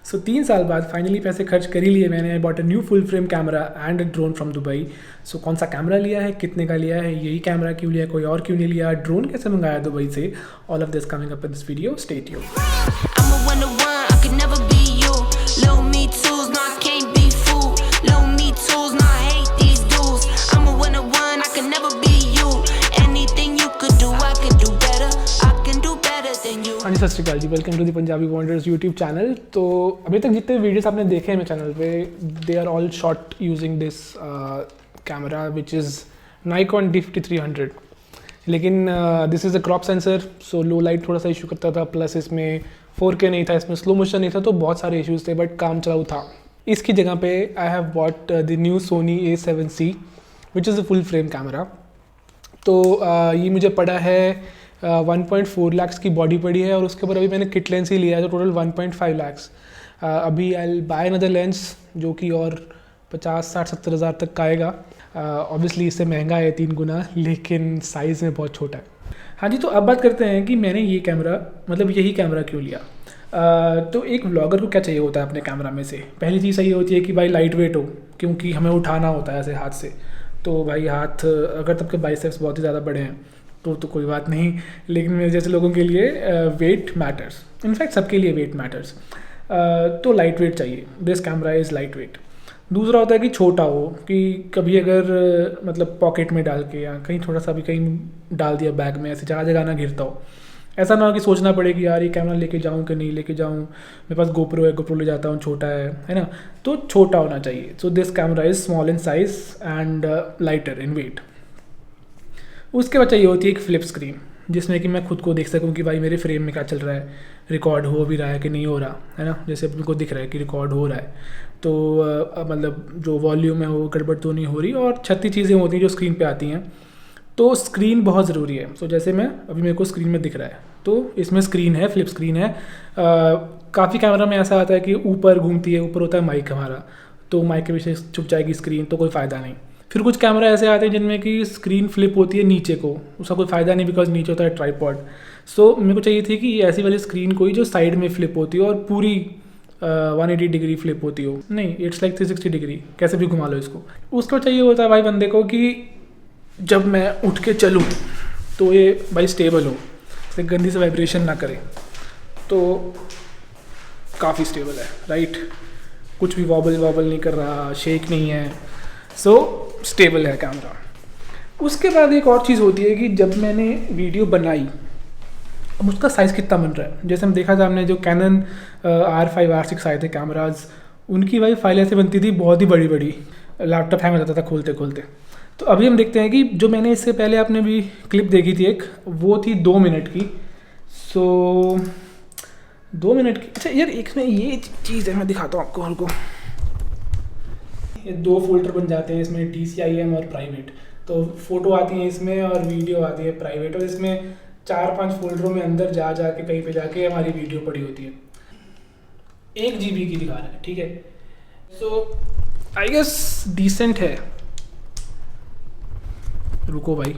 सो 3 साल बाद फाइनली पैसे खर्च कर ही लिए मैंने। I bought a new full frame camera and a drone from Dubai. सो कौन सा कैमरा लिया है, कितने का लिया है, यही कैमरा क्यों लिया, कोई और क्यों नहीं लिया, ड्रोन कैसे मंगाया दुबई से, all of this coming up in this video, stay tuned. हाँ जी, सत श्रीकाल जी, welcome to the Punjabi wonders YouTube channel. तो अभी तक जितने वीडियोस आपने देखे हैं मेरे चैनल पे, they are all shot using this camera which is Nikon D5300। लेकिन this is a crop sensor, so low light थोड़ा सा इशू करता था, प्लस इसमें 4K नहीं था, इसमें स्लो मोशन नहीं था, तो बहुत सारे इश्यूज़ थे, बट काम चलाऊ था। इसकी जगह पे I have bought the new Sony A7C which is a full frame camera. तो ये मुझे पड़ा है 1.4 लाख की बॉडी पड़ी है, और उसके ऊपर अभी मैंने किट लेंस ही लिया है, तो टोटल 1.5 लाख। अभी आई बाय अनदर लेंस जो कि और 50, 60, 70 हज़ार तक का आएगा। ऑब्वियसली इससे महंगा है 3 गुना, लेकिन साइज़ में बहुत छोटा है। हाँ जी, तो अब बात करते हैं कि मैंने ये कैमरा, मतलब यही कैमरा क्यों लिया। तो एक व्लॉगर को क्या चाहिए होता है अपने कैमरा में से? पहली चीज़ सही होती है कि भाई लाइट वेट हो, क्योंकि हमें उठाना होता है ऐसे हाथ से। तो भाई हाथ, अगर तब के बाइसेप्स बहुत ही ज़्यादा बड़े हैं तो कोई बात नहीं, लेकिन मेरे जैसे लोगों के लिए वेट मैटर्स, इनफैक्ट सबके लिए वेट मैटर्स। तो लाइट वेट चाहिए, this camera is light weight. दूसरा होता है कि छोटा हो, कि कभी अगर मतलब पॉकेट में डाल के या कहीं थोड़ा सा भी कहीं डाल दिया बैग में, ऐसे जगह जगह ना गिरता हो। ऐसा ना हो कि सोचना पड़े कि यार ये कैमरा लेके जाऊँ कि नहीं लेके जाऊँ, मेरे पास गोप्रो है, गोप्रो ले जाता हूँ, छोटा है ना। तो छोटा होना चाहिए। So this camera is small in size and lighter in weight. उसके बाद चाहिए होती है एक फ्लिप स्क्रीन, जिसमें कि मैं खुद को देख सकूं कि भाई मेरे फ्रेम में क्या चल रहा है, रिकॉर्ड हो भी रहा है कि नहीं हो रहा है ना। जैसे अपने को दिख रहा है कि रिकॉर्ड हो रहा है, तो मतलब जो वॉल्यूम है वो गड़बड़ तो नहीं हो रही, और 36 चीज़ें होती हैं जो स्क्रीन पे आती हैं। तो स्क्रीन बहुत ज़रूरी है। सो जैसे मैं अभी मेरे को स्क्रीन में दिख रहा है, तो इसमें स्क्रीन है, फ्लिप स्क्रीन है। काफ़ी कैमरा में ऐसा आता है कि ऊपर घूमती है, ऊपर होता है माइक हमारा, तो माइक के पीछे छुप जाएगी स्क्रीन, तो कोई फ़ायदा नहीं। फिर कुछ कैमरा ऐसे आते हैं जिनमें कि स्क्रीन फ्लिप होती है नीचे को, उसका कोई फ़ायदा नहीं, बिकॉज नीचे होता है ट्राइपॉड। सो मेरे को चाहिए थी कि ऐसी वाली स्क्रीन कोई जो साइड में फ्लिप होती हो और पूरी 180 डिग्री फ्लिप होती हो, नहीं इट्स लाइक 360 डिग्री, कैसे भी घुमा लो इसको। उसको चाहिए होता है भाई बंदे को कि जब मैं उठ के चलूँ तो ये भाई स्टेबल हो, तो गंदी से वाइब्रेशन ना करे, तो काफ़ी स्टेबल है, राइट। कुछ भी वॉबल नहीं कर रहा, शेक नहीं है, सो स्टेबल है कैमरा। उसके बाद एक और चीज़ होती है कि जब मैंने वीडियो बनाई, अब उसका साइज़ कितना बन रहा है। जैसे हम देखा था, हमने जो कैनन R5 R6 आए थे कैमराज, उनकी भाई फाइल ऐसे बनती थी बहुत ही बड़ी बड़ी, लैपटॉप हैंग हो जाता था खोलते खोलते। तो अभी हम देखते हैं कि जो मैंने इससे पहले आपने भी क्लिप देखी थी एक, वो थी 2 मिनट की। सो 2 मिनट की, अच्छा यार एक में ये चीज़ है, मैं दिखाता हूँ आपको। और को ये 2 फोल्डर बन जाते हैं इसमें, DCIM और प्राइवेट। तो फोटो आती है इसमें और वीडियो आती है प्राइवेट, और इसमें 4-5 फोल्डरों में अंदर जा के कहीं पे जाके हमारी वीडियो पड़ी होती है। 1 GB की दिखा रहा है, ठीक है। सो आई गेस डिसेंट है। रुको भाई,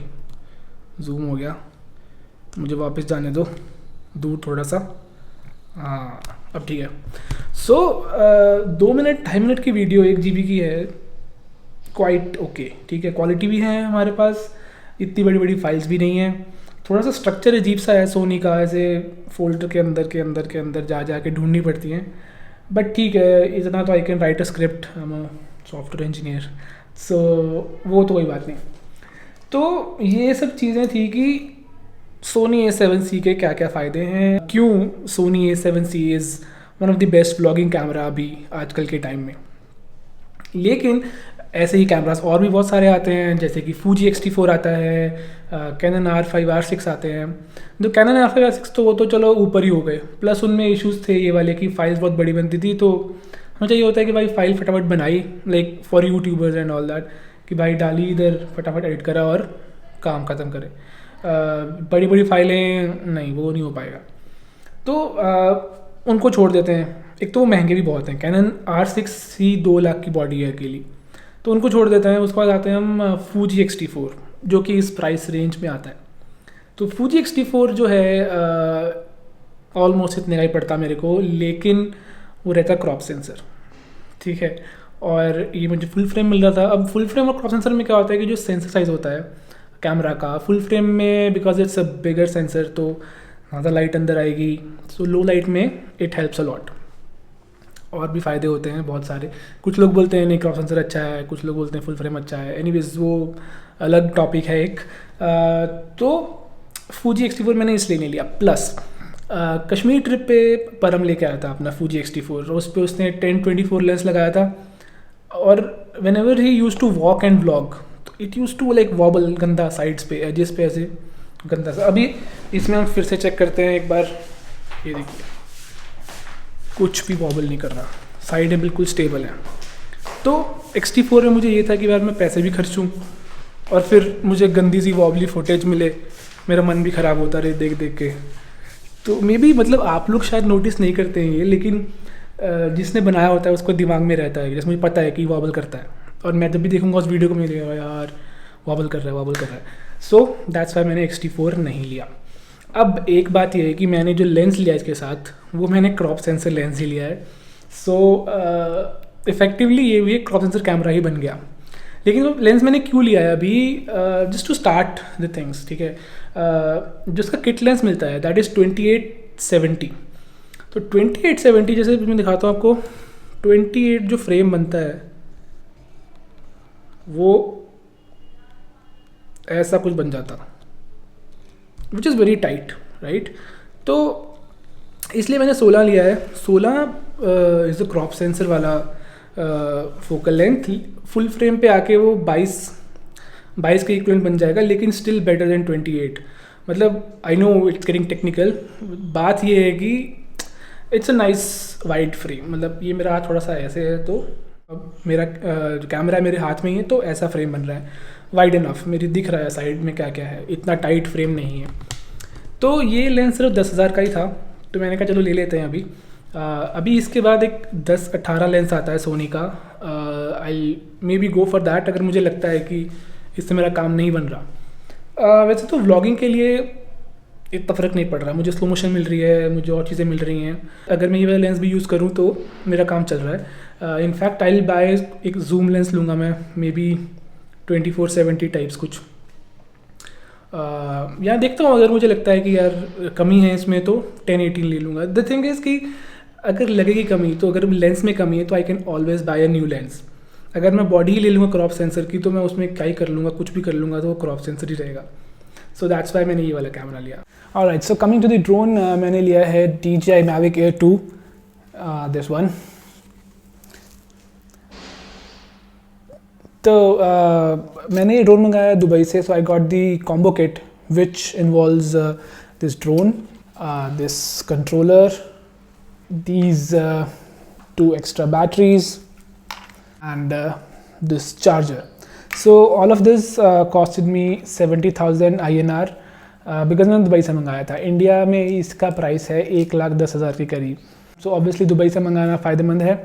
जूम हो गया, मुझे वापस जाने दो दूर थोड़ा सा। हाँ अब ठीक है। सो 2 मिनट 2.5 मिनट की वीडियो 1 GB की है, क्वाइट ओके, ठीक है। क्वालिटी भी है हमारे पास, इतनी बड़ी बड़ी फाइल्स भी नहीं है। थोड़ा सा स्ट्रक्चर अजीब सा है सोनी का, ऐसे फोल्डर के अंदर जा के ढूंढनी पड़ती हैं, बट ठीक है, इतना तो I can write a script, I am software engineer, so वो तो कोई बात नहीं। तो ये सब चीज़ें थी कि सोनी A7C के क्या क्या फ़ायदे हैं, क्यों Sony A7C is one of the best vlogging camera अभी आजकल के टाइम में। लेकिन ऐसे ही कैमरास और भी बहुत सारे आते हैं, जैसे कि Fuji X-T4 आता है, कैनन R5 R6 आते हैं। जो कैनन R5 R6 तो वो तो चलो ऊपर ही हो गए, प्लस उनमें इश्यूज़ थे ये वाले कि फाइल्स बहुत बड़ी बनती थी। तो हमें चाहिए होता है कि भाई फाइल फटाफट बनाई, like for YouTubers and all that, कि भाई डाली इधर, फटाफट एडिट करा और काम ख़त्म करे। बड़ी बड़ी फाइलें नहीं, वो नहीं हो पाएगा, तो उनको छोड़ देते हैं। एक तो वो महंगे भी बहुत हैं, कैनन R6C 2 लाख की बॉडी है अकेली, तो उनको छोड़ देते हैं। उसके बाद आते हैं हम Fuji X-T4, जो कि इस प्राइस रेंज में आता है। तो Fuji X-T4 जो है ऑलमोस्ट इतने का ही पड़ता मेरे को, लेकिन वो रहता है क्रॉप सेंसर, ठीक है। और ये मुझे फुल फ्रेम मिल रहा था। अब फुल फ्रेम और क्रॉप सेंसर में क्या होता है कि जो सेंसर साइज़ होता है कैमरा का, फुल फ्रेम में because it's a bigger sensor तो ज़्यादा लाइट अंदर आएगी, सो लो लाइट में इट हेल्प्स अ लॉट। और भी फ़ायदे होते हैं बहुत सारे। कुछ लोग बोलते हैं नहीं क्रॉप सेंसर अच्छा है, कुछ लोग बोलते हैं फुल फ्रेम अच्छा है, एनीवेज वो अलग टॉपिक है एक। तो Fuji X-T4 मैंने इसलिए नहीं लिया। प्लस कश्मीर ट्रिप पे परम लेके आया था अपना Fuji X-T4, उस पर उसने 10-24 लेंस लगाया था। और whenever he use to walk and vlog तो it use to like wobble, गंदा साइड्स पे एजेस पे ऐसे गंदा सा। अभी इसमें हम फिर से चेक करते हैं एक बार, ये देखिए कुछ भी वॉबल नहीं कर रहा, साइडें बिल्कुल स्टेबल हैं। तो X-T4 में मुझे ये था कि यार मैं पैसे भी खर्चूँ और फिर मुझे गंदी सी वॉबली फुटेज मिले, मेरा मन भी ख़राब होता रहे देख देख के। तो मे बी मतलब आप लोग शायद नोटिस नहीं करते हैं ये, लेकिन जिसने बनाया होता है उसको दिमाग में रहता है, जैसे मुझे पता है कि वॉबल करता है, और मैं जब भी देखूंगा उस वीडियो को मुझे लगेगा यार वॉबल कर रहा है, वॉबल कर रहा है। सो दैट्स वाई मैंने X-T4 नहीं लिया। अब एक बात ये है कि मैंने जो लेंस लिया इसके साथ वो मैंने क्रॉप सेंसर लेंस ही लिया है। सो इफेक्टिवली ये भी एक क्रॉप सेंसर कैमरा ही बन गया। लेकिन वो लेंस मैंने क्यों लिया है अभी, just to start the things, ठीक है। जो उसका किट लेंस मिलता है दैट इज़ 2870। तो 2870 जैसे मैं दिखाता हूँ आपको, 28 जो फ्रेम बनता है वो ऐसा कुछ बन जाता, which is very tight, right. तो इसलिए मैंने 16 लिया है। 16 इज़ द क्रॉप सेंसर वाला फोकल लेंथ। फुल फ्रेम पे आके वो 22 के इक्वलेंट बन जाएगा, लेकिन स्टिल बेटर देन 28। मतलब I know it's getting technical, बात ये है कि it's a nice wide frame. मतलब ये मेरा हाथ थोड़ा सा ऐसे है, तो अब मेरा जो कैमरा है मेरे हाथ में ही है, तो ऐसा फ्रेम बन रहा है वाइड इनफ, मेरी दिख रहा है साइड में क्या क्या है, इतना टाइट फ्रेम नहीं है। तो ये लेंस सिर्फ 10,000 का ही था, तो मैंने कहा चलो ले लेते हैं अभी। अभी इसके बाद एक 10-18 लेंस आता है सोनी का, I maybe go for that अगर मुझे लगता है कि इससे मेरा काम नहीं बन रहा। वैसे तो व्लॉगिंग के लिए इतना फ़र्क नहीं पड़ रहा, मुझे स्लो मोशन मिल रही है, मुझे और चीज़ें मिल रही हैं। अगर मैं ये वाला लेंस भी यूज़ करूँ तो मेरा काम चल रहा है। इनफैक्ट आई विल बाय एक जूम लेंस लूँगा मैं, मे बी 2470 टाइप्स कुछ। या देखता हूँ, अगर मुझे लगता है कि यार कमी है इसमें तो 10-18 ले लूँगा। द थिंग इज़ कि अगर लगेगी कमी, तो अगर लेंस में कमी है तो I can always buy a new lens. अगर मैं बॉडी ही ले लूँगा क्रॉप सेंसर की, तो मैं उसमें क्या ही कर लूँगा, कुछ भी कर लूँगा तो वो क्रॉप सेंसर ही रहेगा। सो दैट्स वाई मैंने ये वाला कैमरा लिया। Alright, so coming to the drone, मैंने लिया है DJI Mavic Air 2, this one. तो मैंने ये ड्रोन मंगाया दुबई से, so I got the combo kit which involves this drone, this controller, these 2 extra batteries and this charger. So all of this costed me 70,000 INR because मैंने Dubai से मंगाया था। India में इसका प्राइस है 1,10,000 के करीब। सो ऑब्वियसली दुबई से मंगाना फ़ायदेमंद है।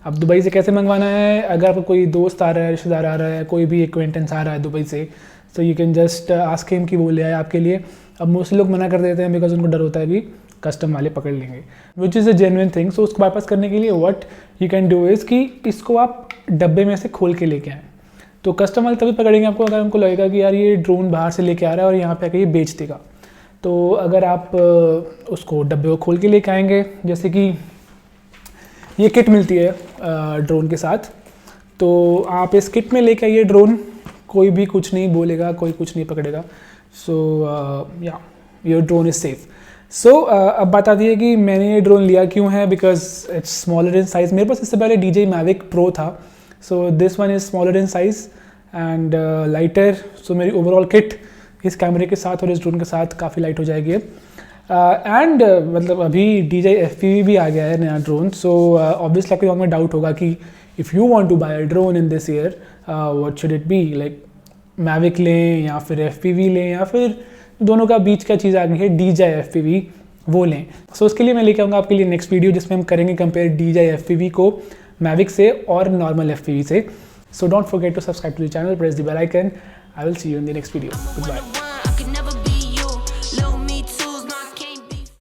अब दुबई से कैसे मंगवाना है, अगर आपको कोई दोस्त आ रहा है, रिश्तेदार आ रहा है, कोई भी एक्वेंटेंस आ रहा है दुबई से, so you can just ask him कि वो ले आए आपके लिए। अब मोस्टली लोग मना कर देते हैं बिकॉज उनको डर होता है कि कस्टम वाले पकड़ लेंगे, which is a genuine thing. So उसको बाईपास करने के लिए what you can do is कि इसको आप डब्बे में से खोल के लेके आएँ। तो कस्टम वाले तभी पकड़ेंगे आपको अगर उनको लगेगा कि यार ये ड्रोन बाहर से लेके आ रहा है और यहाँ पे आके ये बेच देगा। तो अगर आप उसको डब्बे को खोल के लेके आएंगे, जैसे कि ये किट मिलती है ड्रोन के साथ, तो आप इस किट में लेके आइए ड्रोन, कोई भी कुछ नहीं बोलेगा, कोई कुछ नहीं पकड़ेगा। सो या योर ड्रोन इज़ सेफ़। सो अब बात आती है कि मैंने ये ड्रोन लिया क्यों है, because it's smaller in size. मेरे पास इससे पहले DJI Mavic Pro था, so this one is smaller in size and lighter. So मेरी ओवरऑल किट इस कैमरे के साथ और इस ड्रोन के साथ काफ़ी लाइट हो जाएगी। एंड मतलब अभी DJI FPV भी आ गया है नया ड्रोन। सो ऑब्वियसली आपके दिमाग में डाउट होगा कि if you want to buy a drone in this year what should it be, like Mavic लें या फिर FPV लें या फिर दोनों का बीच क्या चीज़ आ गई है DJI FPV, वो लें। सो उसके लिए मैं लेके आऊँगा आपके लिए नेक्स्ट वीडियो जिसमें हम करेंगे कंपेयर DJI FPV को Mavic से और नॉर्मल FPV से। So don't forget to subscribe to the channel, press the bell icon. I will see you in the next video. Good bye.